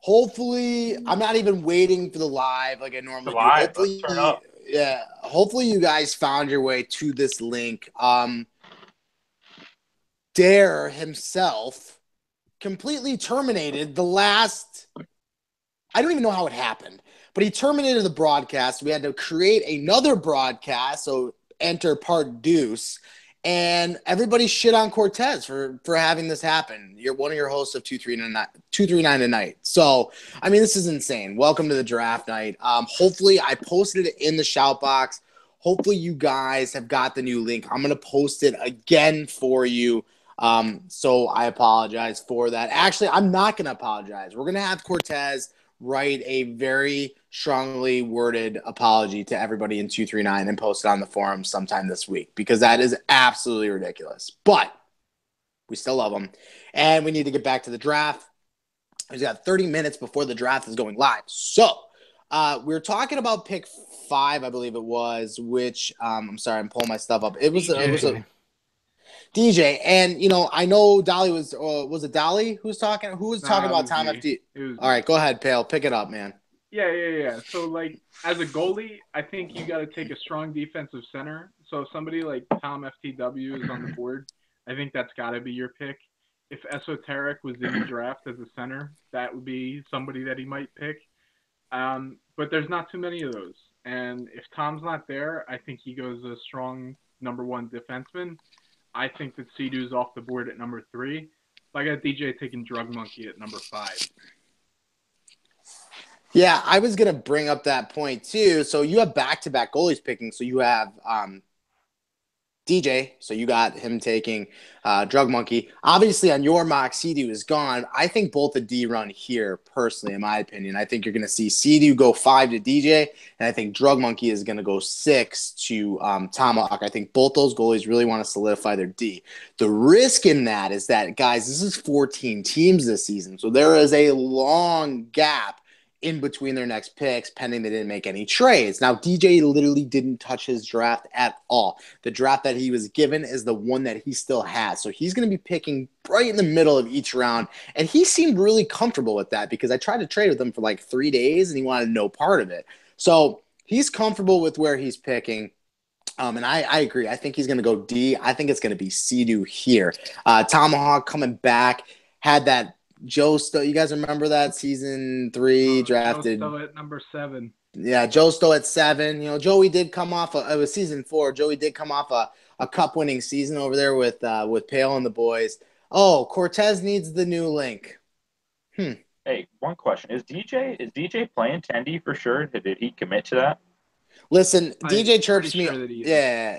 Hopefully, I'm not even waiting for the live like I normally do. Live. Let's turn up. Hopefully you guys found your way to this link. Dare himself completely terminated the last. I don't even know how it happened, but he terminated the broadcast. We had to create another broadcast, so enter part deuce. And everybody shit on Cortez for having this happen. You're one of your hosts of 239 tonight. So, I mean, this is insane. Welcome to the draft night. Hopefully, I posted it in the shout box. Hopefully, you guys have got the new link. I'm going to post it again for you. So I apologize for that. Actually, I'm not going to apologize. We're going to have Cortez write a very strongly worded apology to everybody in 239 and post it on the forum sometime this week because that is absolutely ridiculous. But we still love him. And we need to get back to the draft. We've got 30 minutes before the draft is going live. So we're talking about pick 5, I believe it was, which I'm sorry, I'm pulling my stuff up. It was a DJ, and I know Dolly was it Dolly who was talking? Who was talking about Tom FD? All right, go ahead, Pale. Pick it up, man. Yeah. So, like, as a goalie, I think you got to take a strong defensive center. So, if somebody like Tom FTW is on the board, I think that's got to be your pick. If Esoteric was in the draft as a center, that would be somebody that he might pick. But there's not too many of those. And if Tom's not there, I think he goes a strong number 1 defenseman. I think that Sea-Doo's off the board at number 3. I got DJ taking Drug Monkey at number 5. Yeah, I was going to bring up that point too. So you have back-to-back goalies picking. So you have DJ, so you got him taking Drug Monkey. Obviously, on your mock, Sea-Doo is gone. I think both the D run here, personally, in my opinion. I think you're going to see Sea-Doo go 5 to DJ, and I think Drug Monkey is going to go 6 to Tomahawk. I think both those goalies really want to solidify their D. The risk in that is that, guys, this is 14 teams this season, so there is a long gap in between their next picks, pending they didn't make any trades. Now, DJ literally didn't touch his draft at all. The draft that he was given is the one that he still has. So he's going to be picking right in the middle of each round. And he seemed really comfortable with that because I tried to trade with him for like 3 days and he wanted no part of it. So he's comfortable with where he's picking. And I agree. I think he's going to go D. I think it's going to be Sea-Doo here. Tomahawk coming back, had that Joe Stowe, you guys remember that season 3 drafted? Joe Stowe at number 7. Yeah, Joe Stowe at 7. Joey did come off. It was season 4. Joey did come off a cup-winning season over there with Pale and the boys. Oh, Cortez needs the new link. Hey, one question: Is DJ playing Tendy for sure? Did he commit to that? Listen, DJ chirps me.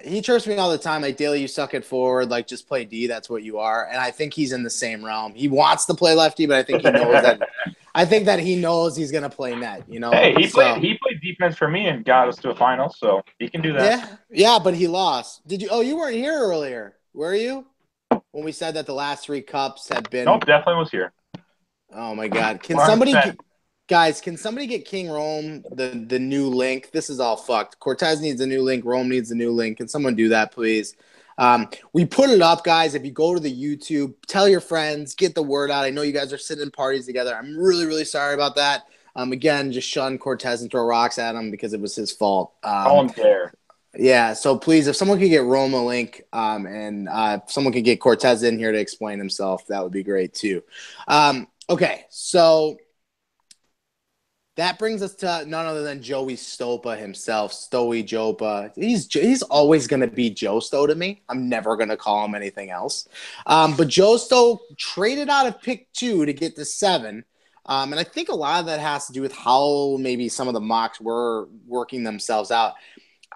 He chirps me all the time. Like, Daly, you suck at forward. Like, just play D. That's what you are. And I think he's in the same realm. He wants to play lefty, but I think he knows that. I think that he knows he's gonna play net. Hey, he played defense for me and got us to a final, so he can do that. Yeah, but he lost. Did you? Oh, you weren't here earlier, were you? When we said that the last 3 cups had been. Nope, definitely was here. Oh my God! Can somebody? Guys, can somebody get King Rome the new link? This is all fucked. Cortez needs a new link. Rome needs a new link. Can someone do that, please? We put it up, guys. If you go to the YouTube, tell your friends, get the word out. I know you guys are sitting in parties together. I'm really, really sorry about that. Again, just shun Cortez and throw rocks at him because it was his fault. Call him dare. Yeah, so please, if someone could get Rome a link and if someone could get Cortez in here to explain himself, that would be great too. Okay, so that brings us to none other than Joey Stopa himself, Stoey Jopa. He's always going to be Joe Stowe to me. I'm never going to call him anything else. But Joe Stowe traded out of pick 2 to get to 7. And I think a lot of that has to do with how maybe some of the mocks were working themselves out.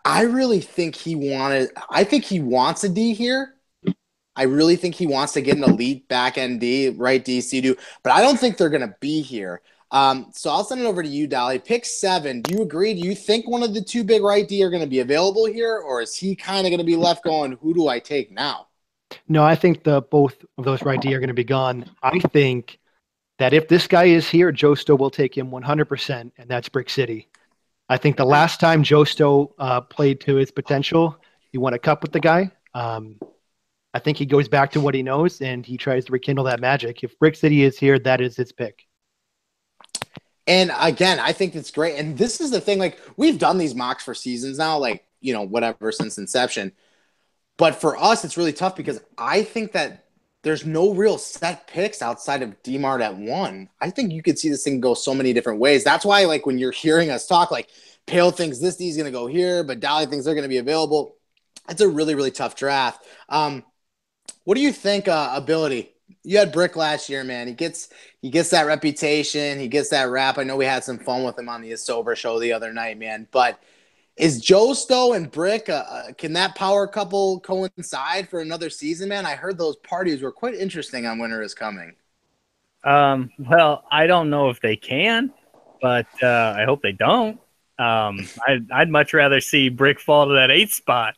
I really think he wants a D here. I really think he wants to get an elite back-end D, right, DC do. But I don't think they're going to be here. So I'll send it over to you, Dolly. Pick 7. Do you agree? Do you think one of the 2 big right D are going to be available here? Or is he kind of going to be left going, who do I take now? No, I think both of those right D are going to be gone. I think that if this guy is here, Joe Stowe will take him 100%, and that's Brick City. I think the last time Joe Stowe played to his potential, he won a cup with the guy. I think he goes back to what he knows, and he tries to rekindle that magic. If Brick City is here, that is his pick. And again, I think it's great. And this is the thing, like we've done these mocks for seasons now, like, whatever since inception. But for us, it's really tough because I think that there's no real set picks outside of DMART at 1. I think you could see this thing go so many different ways. That's why, like, when you're hearing us talk, like, Pale thinks this D's going to go here, but Dolly thinks they're going to be available. It's a really, really tough draft. What do you think, ability? You had Brick last year, man. He gets that reputation. He gets that rap. I know we had some fun with him on the Sober show the other night, man. But is Joe Stowe and Brick, can that power couple coincide for another season, man? I heard those parties were quite interesting on Winter is Coming. Well, I don't know if they can, but I hope they don't. I'd much rather see Brick fall to that 8th spot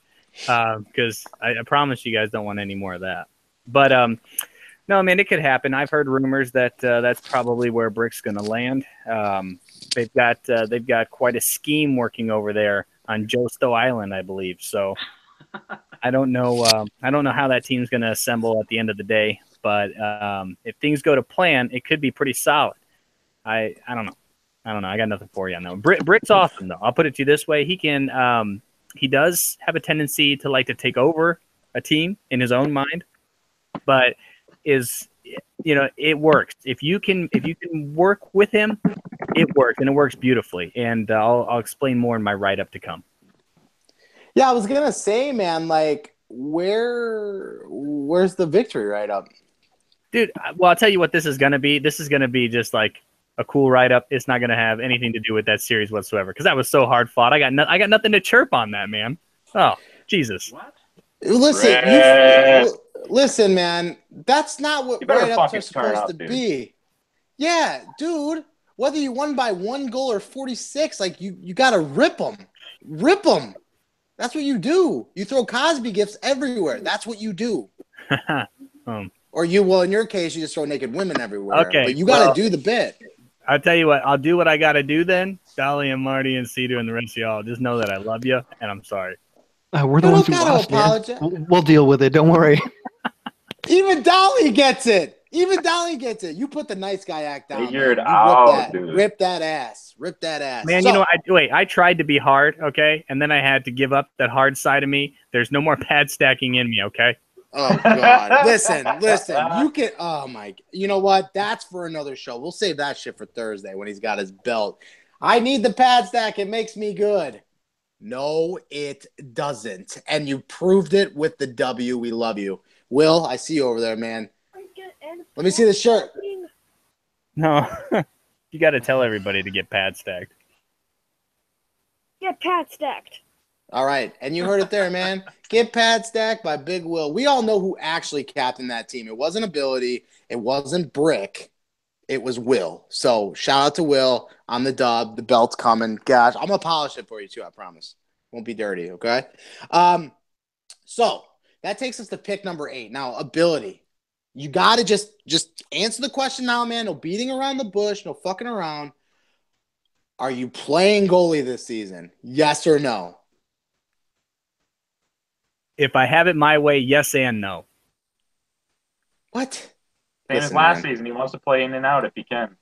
because I promise you guys don't want any more of that. But no, man, it could happen. I've heard rumors that that's probably where Brick's going to land. They've got quite a scheme working over there on Joe Stowe Island, I believe. So I don't know how that team's going to assemble at the end of the day. But if things go to plan, it could be pretty solid. I don't know. I got nothing for you on that one. Brick's awesome, though. I'll put it to you this way: he does have a tendency to like to take over a team in his own mind, but it works. If you can work with him, it works, and it works beautifully. And I'll explain more in my write-up to come. Yeah, I was gonna say, man, like where's the victory write-up? Dude, well, I'll tell you what this is gonna be. This is gonna be just like a cool write-up. It's not gonna have anything to do with that series whatsoever because that was so hard fought. I got nothing to chirp on that, man. Oh, Jesus. What? Listen, man. That's not what write-ups are supposed to dude. be. Yeah, dude. Whether you won by 1 goal or 46, like you gotta rip them. Rip them. That's what you do. You throw Cosby gifts everywhere. That's what you do. Or in your case, you just throw naked women everywhere. Okay, But you got to do the bit. I'll tell you what. I'll do what I got to do then. Dolly and Marty and Cedar and the rest of y'all. Just know that I love you and I'm sorry. We're the You ones don't who gotta lost, man. apologize. We'll deal with it. Don't worry. Even Dolly gets it. You put the nice guy act down. Figure it man. out, dude. Rip that ass. Man, So, I tried to be hard, okay? And then I had to give up that hard side of me. There's no more pad stacking in me, okay? oh God. Listen. You can. Oh my. You know what? That's for another show. We'll save that shit for Thursday when he's got his belt. I need the pad stack. It makes me good. No, it doesn't. And you proved it with the W. We love you. Will, I see you over there, man. Let me see the shirt. No. You got to tell everybody to get pad stacked. Get pad stacked. All right. And you heard it there, man. Get pad stacked by Big Will. We all know who actually captained that team. It wasn't Ability. It wasn't Brick. It was Will. So shout out to Will on the dub. The belt's coming. Gosh, I'm going to polish it for you too, I promise. Won't be dirty, okay? So that takes us to pick number 8. Now, Ability. You got to just answer the question now, man. No beating around the bush. No fucking around. Are you playing goalie this season? Yes or no? If I have it my way, yes and no. What? Same as Listen, last man. season. He wants to play in and out if he can.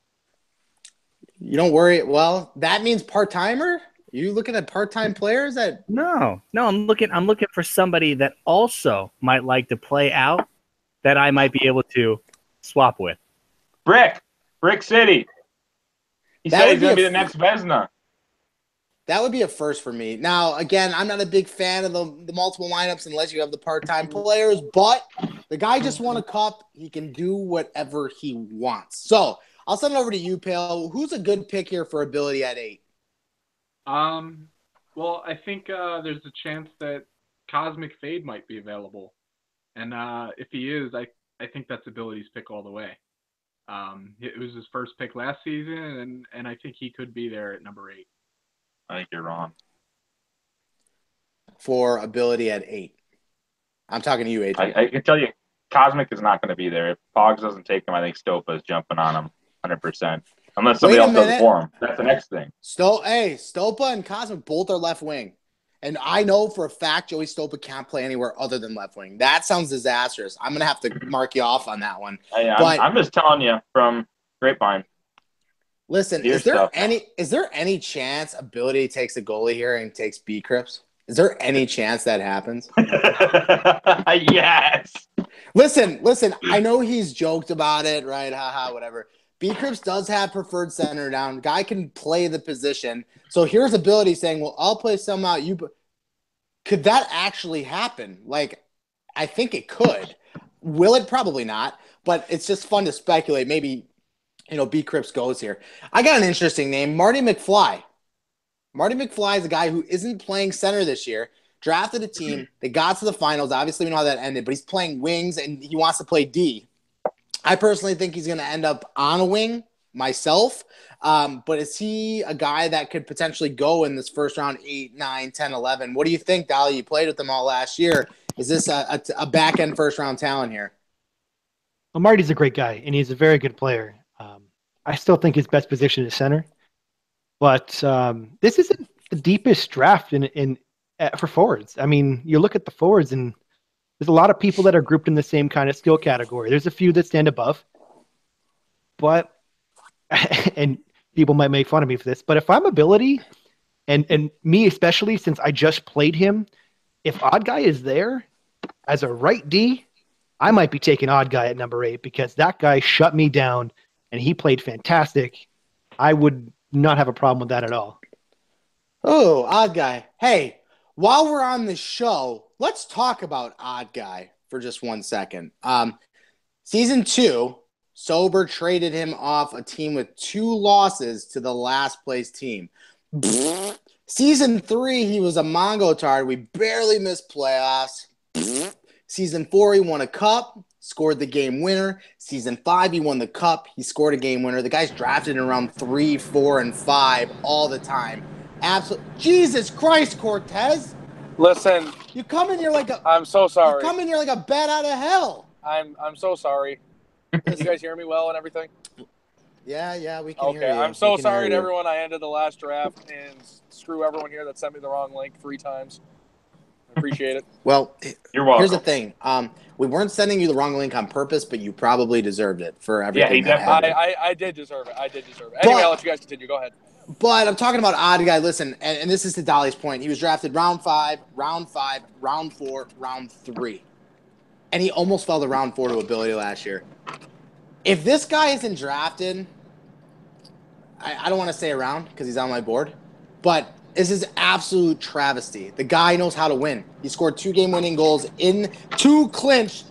You don't worry. Well, that means part-timer? You looking at part-time players that No, I'm looking for somebody that also might like to play out that I might be able to swap with. Brick City. He That said would he's going to be be a the next Vezina. That would be a first for me. Now, again, I'm not a big fan of the multiple lineups unless you have the part-time players, but the guy just won a cup. He can do whatever he wants. So I'll send it over to you, Pale. Who's a good pick here for Ability at 8? Well, I think there's a chance that Cosmic Fade might be available. And if he is, I think that's Ability's pick all the way. It was his first pick last season, and I think he could be there at number 8. I think you're wrong. For Ability at 8. I'm talking to you, AJ. I can tell you, Cosmic is not going to be there. If Pogs doesn't take him, I think Stopa is jumping on him 100%. Unless somebody else does it for him. That's the next thing. Stopa and Cosmic both are left wing. And I know for a fact Joey Stopa can't play anywhere other than left wing. That sounds disastrous. I'm going to have to mark you off on that one. I'm just telling you from grapevine. Listen, is there any chance Ability takes a goalie here and takes B Crips? Is there any chance that happens? Yes. Listen. I know he's joked about it, right? Haha, whatever. B Crips does have preferred center down. Guy can play the position. So here's Ability saying, "Well, I'll play some out." Could that actually happen? Like, I think it could. Will it? Probably not. But it's just fun to speculate. Maybe, B Crips goes here. I got an interesting name, Marty McFly. Marty McFly is a guy who isn't playing center this year. Drafted a team. They got to the finals. Obviously, we know how that ended, but he's playing wings and he wants to play D. I personally think he's going to end up on a wing myself. But is he a guy that could potentially go in this first round 8, 9, 10, 11? What do you think, Dolly? You played with them all last year. Is this a back-end first-round talent here? Well, Marty's a great guy, and he's a very good player. I still think his best position is center. But this isn't the deepest draft for forwards. I mean, you look at the forwards, and there's a lot of people that are grouped in the same kind of skill category. There's a few that stand above. But and people might make fun of me for this, but if I'm Ability, and me especially, since I just played him, if Odd Guy is there as a right D, I might be taking Odd Guy at number 8 because that guy shut me down and he played fantastic. I would not have a problem with that at all. Oh, Odd Guy. Hey, while we're on the show, let's talk about Odd Guy for just 1 second. Season 2, Sober traded him off a team with 2 losses to the last place team. Season 3, he was a Mongo tard. We barely missed playoffs. Season 4, he won a cup, scored the game winner. Season 5, he won the cup. He scored a game winner. The guy's drafted in around 3, 4, and 5 all the time. Absolutely. Jesus Christ, Cortez. Listen. You come in here like a... I'm so sorry. You come in here like a bat out of hell. I'm so sorry. Can you guys hear me well and everything? Yeah, we can hear you. Okay, I'm so sorry to everyone. I ended the last draft, and screw everyone here that sent me the wrong link 3 times. I appreciate it. Well, you're welcome. Here's the thing. We weren't sending you the wrong link on purpose, but you probably deserved it for everything. Yeah, I did deserve it. Anyway, I'll let you guys continue. Go ahead. But I'm talking about Odd Guy. Listen, and this is to Dolly's point. He was drafted round 5, round 4, round 3. And he almost fell to round 4 to Ability last year. If this guy isn't drafted, I don't want to say around because he's on my board, but this is absolute travesty. The guy knows how to win. He scored 2 game-winning goals in 2 clinched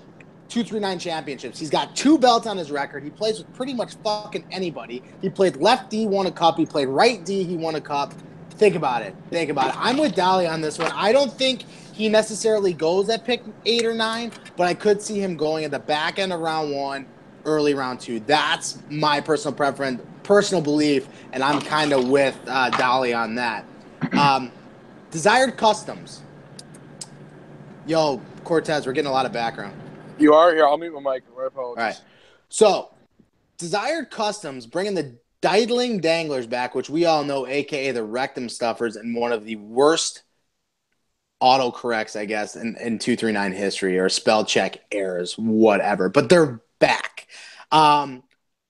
239 championships. He's got 2 belts on his record. He plays with pretty much fucking anybody. He played left D, won a cup. He played right D, he won a cup. Think about it. I'm with Dolly on this one. I don't think he necessarily goes at pick 8 or 9, but I could see him going at the back end of round 1, early round 2. That's my personal preference, personal belief, and I'm kind of with Dolly on that. Desired Customs. Yo, Cortez, we're getting a lot of background. You are? Here, I'll mute my mic. I apologize. All right. So, Desired Customs bringing the Deidling Danglers back, which we all know, a.k.a. the Rectum Stuffers, and one of the worst autocorrects, I guess, in 239 history, or spell check errors, whatever. But they're back.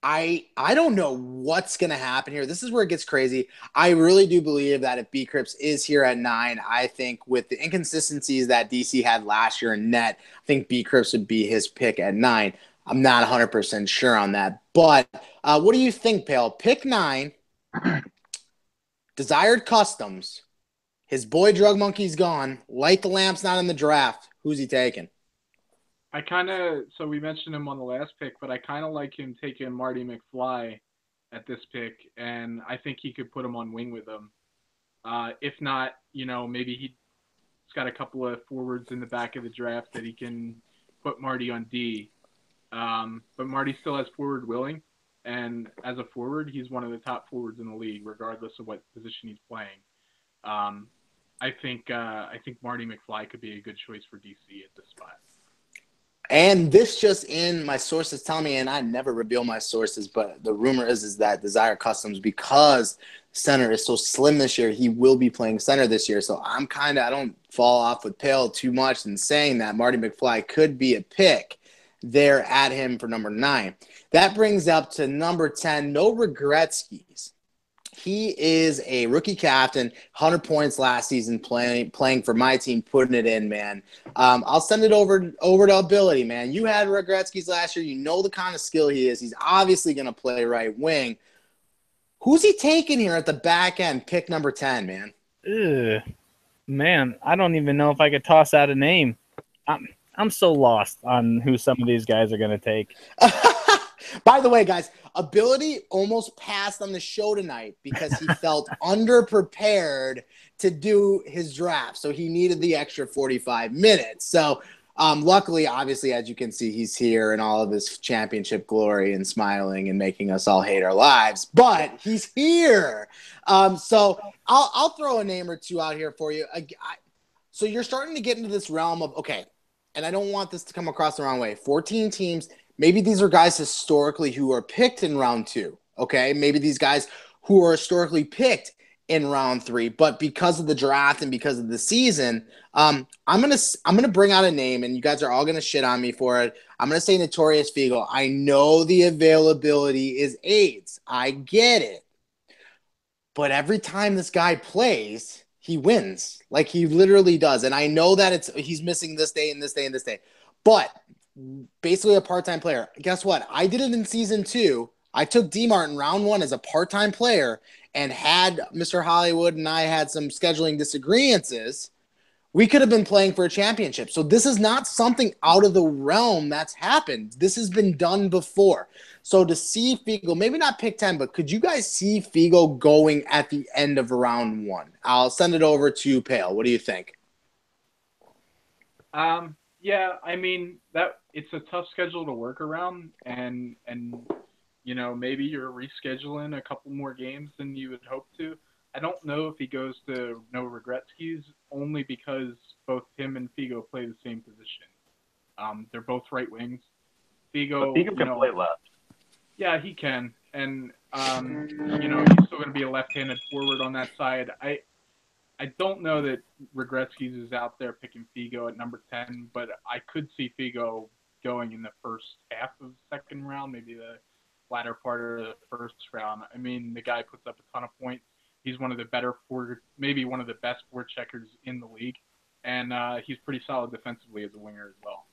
I don't know what's going to happen here. This is where it gets crazy. I really do believe that if B-Crips is here at 9, I think with the inconsistencies that DC had last year in net, I think B-Crips would be his pick at 9. I'm not 100% sure on that. But what do you think, Pale? Pick 9, Desired Customs, his boy Drug Monkey's gone, Light the Lamp's not in the draft. Who's he taking? So we mentioned him on the last pick, but I kind of like him taking Marty McFly at this pick, and I think he could put him on wing with him. If not, maybe he's got a couple of forwards in the back of the draft that he can put Marty on D. But Marty still has forward willing, and as a forward, he's one of the top forwards in the league, regardless of what position he's playing. I think Marty McFly could be a good choice for DC at this spot. And this just in, my sources tell me, and I never reveal my sources, but the rumor is that Desire Customs, because center is so slim this year, he will be playing center this year. So I don't fall off with Pale too much in saying that Marty McFly could be a pick there at him for number 9. That brings up to number 10, no Regretskis. He is a rookie captain, 100 points last season playing for my team, putting it in, man. I'll send it over to Ability, man. You had Regretskis last year. You know the kind of skill he is. He's obviously going to play right wing. Who's he taking here at the back end, pick number 10, man? Ugh. Man, I don't even know if I could toss out a name. I'm so lost on who some of these guys are going to take. By the way, guys, Ability almost passed on the show tonight because he felt underprepared to do his draft. So he needed the extra 45 minutes. So luckily, obviously, as you can see, he's here in all of his championship glory and smiling and making us all hate our lives. But he's here. So I'll throw a name or two out here for you. So you're starting to get into this realm of, okay, and I don't want this to come across the wrong way. 14 teams. Maybe these are guys historically who are picked in round 2, okay? Maybe these guys who are historically picked in round 3, but because of the draft and because of the season, I'm gonna bring out a name, and you guys are all gonna shit on me for it. I'm gonna say Notorious Figo. I know the availability is AIDS. I get it, but every time this guy plays, he wins. Like he literally does, and I know that he's missing this day and this day and this day, but basically a part-time player. Guess what? I did it in season 2. I took D-Mart in round 1 as a part-time player, and had Mr. Hollywood and I had some scheduling disagreements, we could have been playing for a championship. So this is not something out of the realm that's happened. This has been done before. So to see Figo, maybe not pick 10, but could you guys see Figo going at the end of round 1? I'll send it over to Pale. What do you think? Yeah, I mean that it's a tough schedule to work around, and you know, maybe you're rescheduling a couple more games than you would hope to. I don't know if he goes to no Regretskis, only because both him and Figo play the same position. They're both right wings. Figo can play left. Yeah, he can, and you know, he's still going to be a left-handed forward on that side. I don't know that Regretskis is out there picking Figo at number 10, but I could see Figo going in the first half of the second round, maybe the latter part of the first round. I mean, the guy puts up a ton of points. He's one of the better maybe one of the best forward checkers in the league, and he's pretty solid defensively as a winger as well.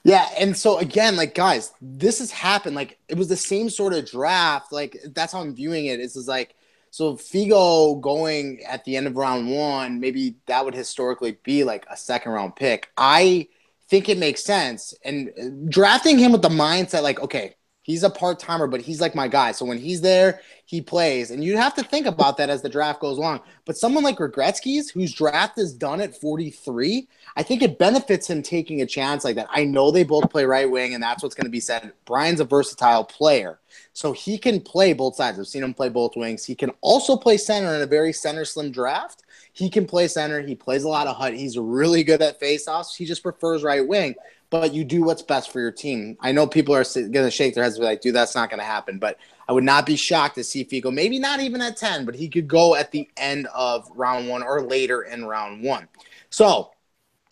Yeah, and so again, like guys, this has happened. Like it was the same sort of draft. Like that's how I'm viewing it. It's just like, so Figo going at the end of round 1, maybe that would historically be like a second round pick. I think it makes sense. And drafting him with the mindset like, okay, he's a part-timer, but he's like my guy. So when he's there, he plays. And you have to think about that as the draft goes along. But someone like Regretskis, whose draft is done at 43, I think it benefits him taking a chance like that. I know they both play right wing, and that's what's going to be said. Brian's a versatile player, so he can play both sides. I've seen him play both wings. He can also play center in a very center-slim draft. He can play center. He plays a lot of HUT. He's really good at faceoffs. He just prefers right wing. But you do what's best for your team. I know people are going to shake their heads and be like, dude, that's not going to happen. But I would not be shocked to see Figo, maybe not even at 10, but he could go at the end of round 1 or later in round 1. So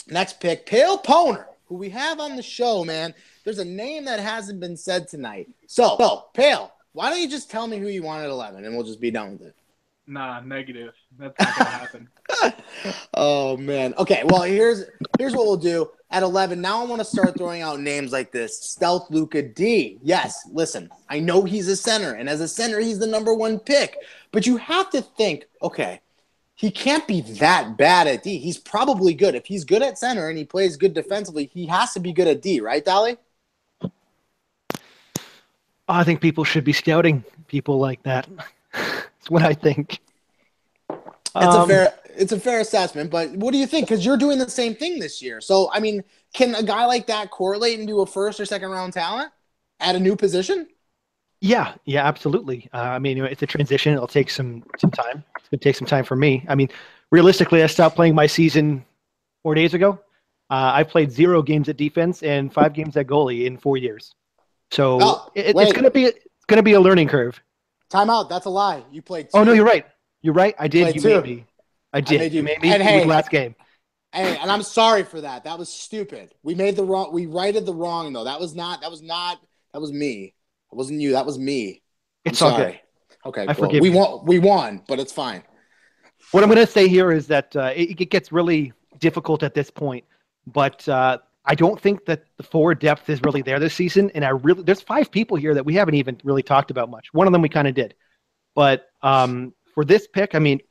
next pick, Pale Poner, who we have on the show, man. There's a name that hasn't been said tonight. So Pale, why don't you just tell me who you want at 11, and we'll just be done with it. Nah, negative. That's not going to happen. Oh, man. Okay, well, here's what we'll do. At 11, now I want to start throwing out names like this. Stealth Luka D. Yes, listen, I know he's a center, and as a center, he's the number 1 pick. But you have to think, okay, he can't be that bad at D. He's probably good. If he's good at center and he plays good defensively, he has to be good at D, right, Dolly? I think people should be scouting people like that. That's what I think. It's a fair assessment, but what do you think? Because you're doing the same thing this year. So, I mean, can a guy like that correlate into a first or second round talent at a new position? Yeah, absolutely. I mean, it's a transition. It'll take some time. It's going to take some time for me. I mean, realistically, I stopped playing my season 4 days ago. I played 0 games at defense and 5 games at goalie in 4 years. So it's going to be a learning curve. Time out. That's a lie. You played 2. Oh no, you're right. You're right. I did. You made me. I did. You made me. And hey, last game. Hey, and I'm sorry for that. That was stupid. We righted the wrong though. That was me. It wasn't you. That was me. It's I'm all sorry. good. Okay, I cool. forgive We you. won, but it's fine. What I'm going to say here is that it gets really difficult at this point, but I don't think that the forward depth is really there this season. And there's 5 people here that we haven't even really talked about much. One of them we kind of did, but for this pick, I mean,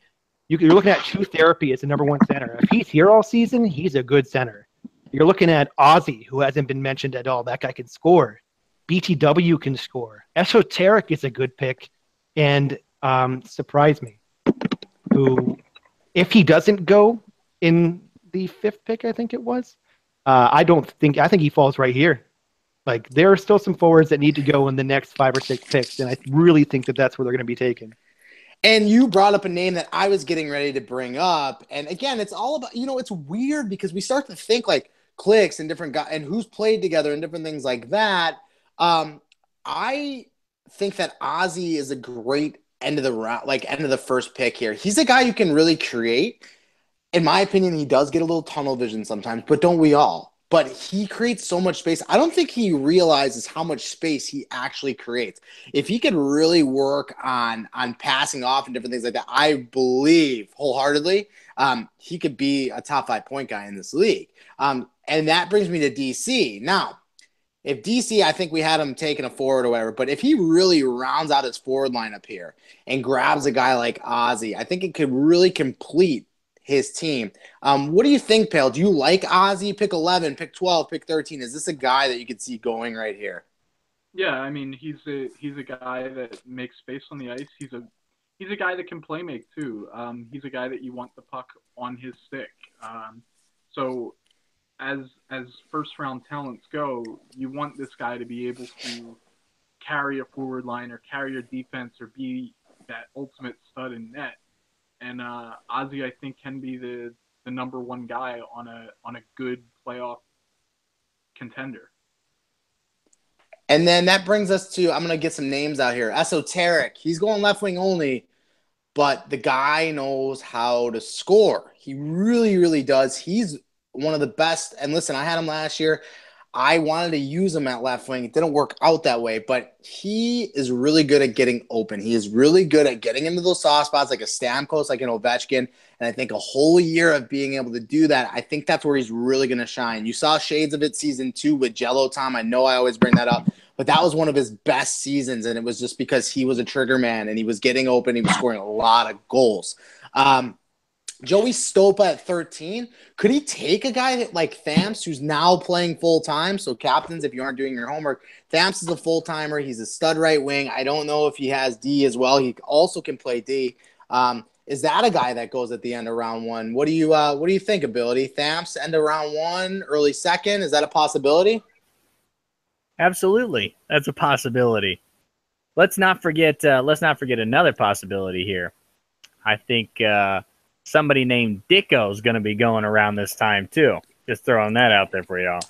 you're looking at True Therapy as the number 1 center. If he's here all season, he's a good center. You're looking at Ozzy, who hasn't been mentioned at all. That guy can score. BTW can score. Esoteric is a good pick, and surprise me, who, if he doesn't go in the 5th pick, I think it was, I think he falls right here. Like, there are still some forwards that need to go in the next 5 or 6 picks, and I really think that that's where they're going to be taken. And you brought up a name that I was getting ready to bring up. And again, it's all about, it's weird because we start to think like clicks and different guys and who's played together and different things like that. I think that Ozzy is a great end of the round, like end of the first pick here. He's a guy who can really create. In my opinion, he does get a little tunnel vision sometimes, but don't we all? But he creates so much space. I don't think he realizes how much space he actually creates. If he could really work on passing off and different things like that, I believe wholeheartedly he could be a top 5 point guy in this league. And that brings me to DC. Now, if DC, I think we had him taking a forward or whatever, but if he really rounds out his forward lineup here and grabs a guy like Ozzy, I think it could really complete his team. What do you think, Pale? Do you like Ozzy? Pick 11, pick 12, pick 13. Is this a guy that you could see going right here? Yeah, I mean, he's a guy that makes space on the ice. He's a guy that can play make too. He's a guy that you want the puck on his stick. So as first round talents go, you want this guy to be able to carry a forward line or carry your defense or be that ultimate stud in net. And Ozzy, I think, can be the number 1 guy on a good playoff contender. And then that brings us to, I'm going to get some names out here. Esoteric. He's going left wing only, but the guy knows how to score. He really, really does. He's one of the best. And listen, I had him last year. I wanted to use him at left wing. It didn't work out that way, but he is really good at getting open. He is really good at getting into those soft spots like a Stamkos, like an Ovechkin. And I think a whole year of being able to do that, I think that's where he's really going to shine. You saw shades of it season 2 with Jello Tom. I know I always bring that up, but that was one of his best seasons. And it was just because he was a trigger man and he was getting open. He was scoring a lot of goals. Joey Stopa at 13. Could he take a guy like Thamps, who's now playing full-time? So, captains, if you aren't doing your homework, Thamps is a full-timer. He's a stud right wing. I don't know if he has D as well. He also can play D. Is that a guy that goes at the end of round 1? What do you think, Ability? Thamps, end of round 1, early 2nd? Is that a possibility? Absolutely. That's a possibility. Let's not forget another possibility here. I think somebody named Dicko is going to be going around this time too. Just throwing that out there for y'all.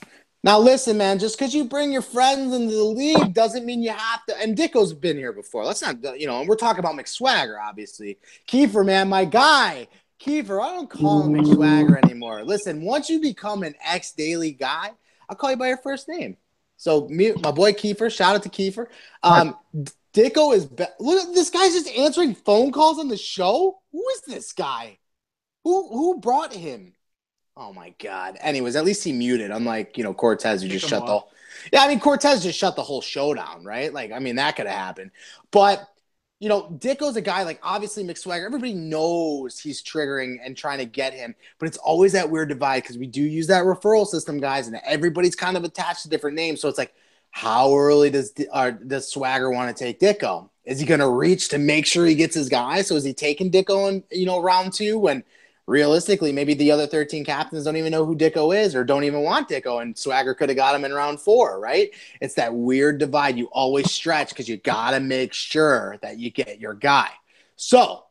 Now, listen, man, just because you bring your friends into the league doesn't mean you have to. And Dicko's been here before. Let's not, and we're talking about McSwagger, obviously. Kiefer, man, my guy. Kiefer, I don't call him McSwagger anymore. Listen, once you become an ex-daily guy, I'll call you by your first name. So, my boy Kiefer, shout out to Kiefer. Dicko is look, this guy's just answering phone calls on the show. Who is this guy? Who brought him? Oh my God. Anyways, at least he muted. Unlike, Cortez, who just shut the. Yeah, I mean, Cortez just shut the whole show down, right? Like, I mean, that could have happened. But, Dicko's a guy, like, obviously McSwagger, everybody knows he's triggering and trying to get him, but it's always that weird divide because we do use that referral system, guys, and everybody's kind of attached to different names. So it's like, how early does Swagger want to take Dicko? Is he going to reach to make sure he gets his guy? So is he taking Dicko in, round 2 when realistically maybe the other 13 captains don't even know who Dicko is or don't even want Dicko, and Swagger could have got him in round 4, right? It's that weird divide. You always stretch because you got to make sure that you get your guy. So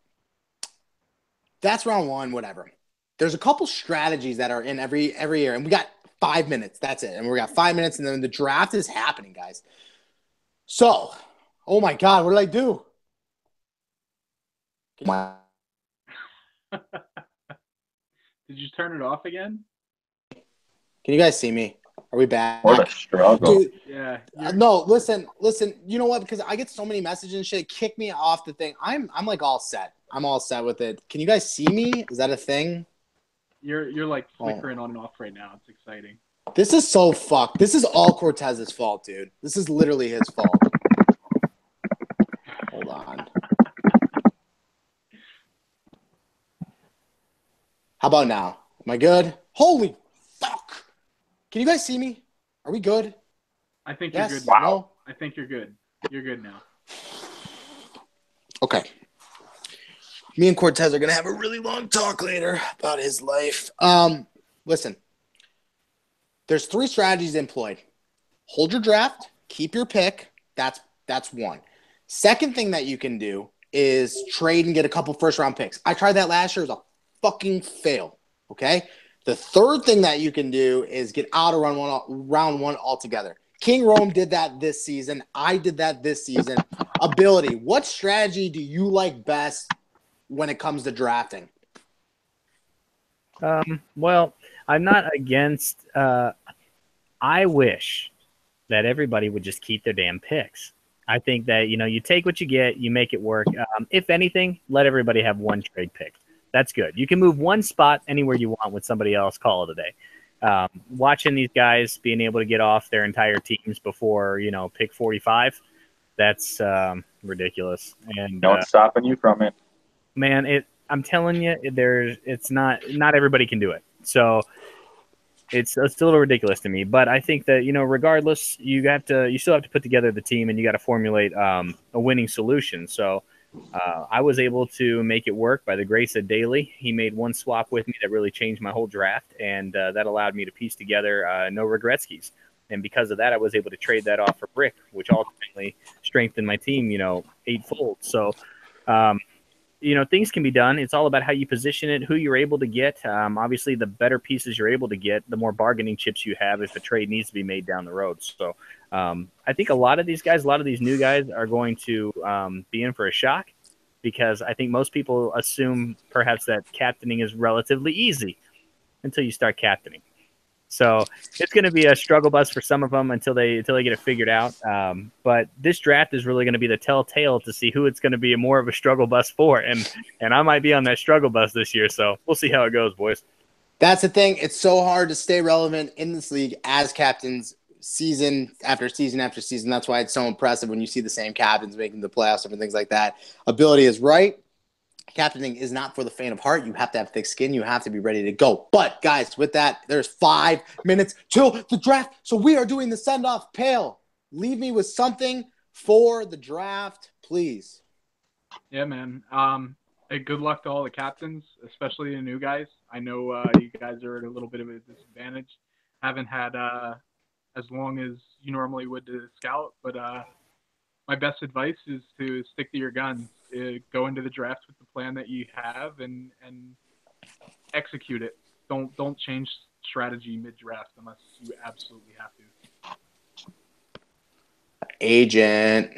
that's round 1, whatever. There's a couple strategies that are in every year, and we got 5 minutes. That's it. And we got 5 minutes, and then the draft is happening, guys. So, oh my God, what did I do? Did you turn it off again? Can you guys see me? Are we back? What a struggle. Dude, Yeah. no, listen. You know what? Because I get so many messages and shit. Kick me off the thing. I'm like all set. I'm all set with it. Can you guys see me? Is that a thing? You're like flickering on and off right now. It's exciting. This is so fucked. This is all Cortez's fault, dude. This is literally his fault. Hold on. How about now? Am I good? Holy fuck! Can you guys see me? Are we good? I think Yes? you're good. Wow. No? I think you're good. You're good now. Okay. Me and Cortez are gonna have a really long talk later about his life. Listen. There's 3 strategies employed. Hold your draft, keep your pick. That's one. Second thing that you can do is trade and get a couple first-round picks. I tried that last year. It was a fucking fail. Okay? The third thing that you can do is get out of round one altogether. King Rome did that this season. I did that this season. Ability. What strategy do you like best when it comes to drafting? Well, I'm not against. I wish that everybody would just keep their damn picks. I think that you take what you get, you make it work. If anything, let everybody have one trade pick. That's good. You can move one spot anywhere you want with somebody else. Call it a day. Watching these guys being able to get off their entire teams before pick 45, that's ridiculous. And No one's stopping you from it. man, I'm telling you, it's not everybody can do it. So it's still a little ridiculous to me. But I think that regardless, you still have to put together the team, and you got to formulate a winning solution. So I was able to make it work by the grace of Daly. He made one swap with me that really changed my whole draft, and that allowed me to piece together no Regretskis. And because of that, I was able to trade that off for Brick, which ultimately strengthened my team, eightfold. So. Things can be done. It's all about how you position it, who you're able to get. Obviously, the better pieces you're able to get, the more bargaining chips you have if a trade needs to be made down the road. So I think a lot of these new guys are going to be in for a shock because I think most people assume perhaps that captaining is relatively easy until you start captaining. So it's going to be a struggle bus for some of them until they get it figured out. But this draft is really going to be the telltale to see who it's going to be more of a struggle bus for. And I might be on that struggle bus this year. So we'll see how it goes, boys. That's the thing. It's so hard to stay relevant in this league as captains season after season after season. That's why it's so impressive when you see the same captains making the playoffs and things like that. Ability is right. Captaining is not for the faint of heart. You have to have thick skin. You have to be ready to go. But, guys, with that, there's 5 minutes till the draft. So we are doing the send-off. Pale, leave me with something for the draft, please. Yeah, man. Good luck to all the captains, especially the new guys. I know you guys are at a little bit of a disadvantage. Haven't had as long as you normally would to scout, but my best advice is to stick to your guns. Go into the draft with the plan that you have and execute it. Don't change strategy mid-draft unless you absolutely have to. Agent.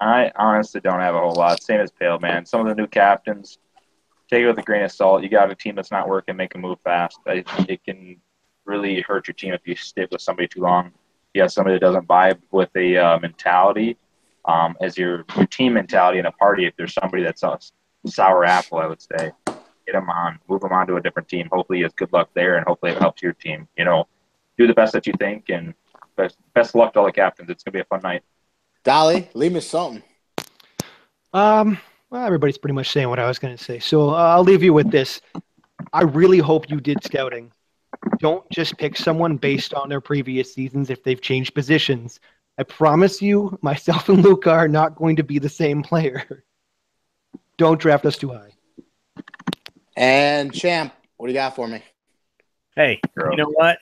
I honestly don't have a whole lot. Same as Pale, man. Some of the new captains, take it with a grain of salt. You got a team that's not working, make a move fast. It can really hurt your team if you stick with somebody too long. You have somebody that doesn't vibe with a mentality as your team mentality in a party. If there's somebody that's a sour apple, I would say, get them on, move them on to a different team. Hopefully, you have good luck there, and hopefully it helps your team. Do the best that you think, and best luck to all the captains. It's gonna be a fun night. Dolly, leave me something. Well, everybody's pretty much saying what I was going to say. So I'll leave you with this. I really hope you did scouting. Don't just pick someone based on their previous seasons if they've changed positions. I promise you, myself and Luca are not going to be the same player. Don't draft us too high. And Champ, what do you got for me? Hey, you know what?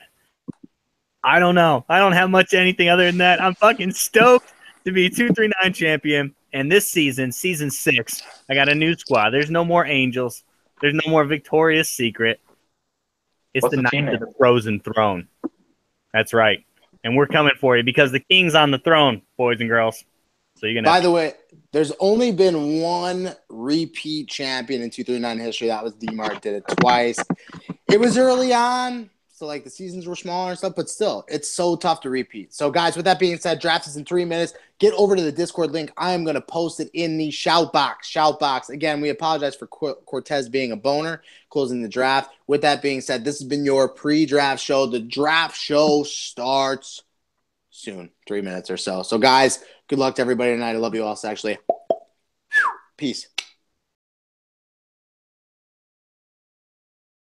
I don't know. I don't have much anything other than that. I'm fucking stoked to be 239 champion. And this season, season 6, I got a new squad. There's no more Angels. There's no more Victoria's Secret. It's the Knights of the Frozen Throne. That's right. And we're coming for you because the king's on the throne, boys and girls. So you're By gonna. the way, there's only been one repeat champion in 239 history. That was D-Mart. Did it twice. It was early on, so like the seasons were smaller and stuff, but still, it's so tough to repeat. So guys, with that being said, draft is in 3 minutes. Get over to the Discord link. I am going to post it in the shout box. Again, we apologize for Cortez being a boner, closing the draft. With that being said, this has been your pre-draft show. The draft show starts soon, 3 minutes or so. So guys, good luck to everybody tonight. I love you all, actually. Peace.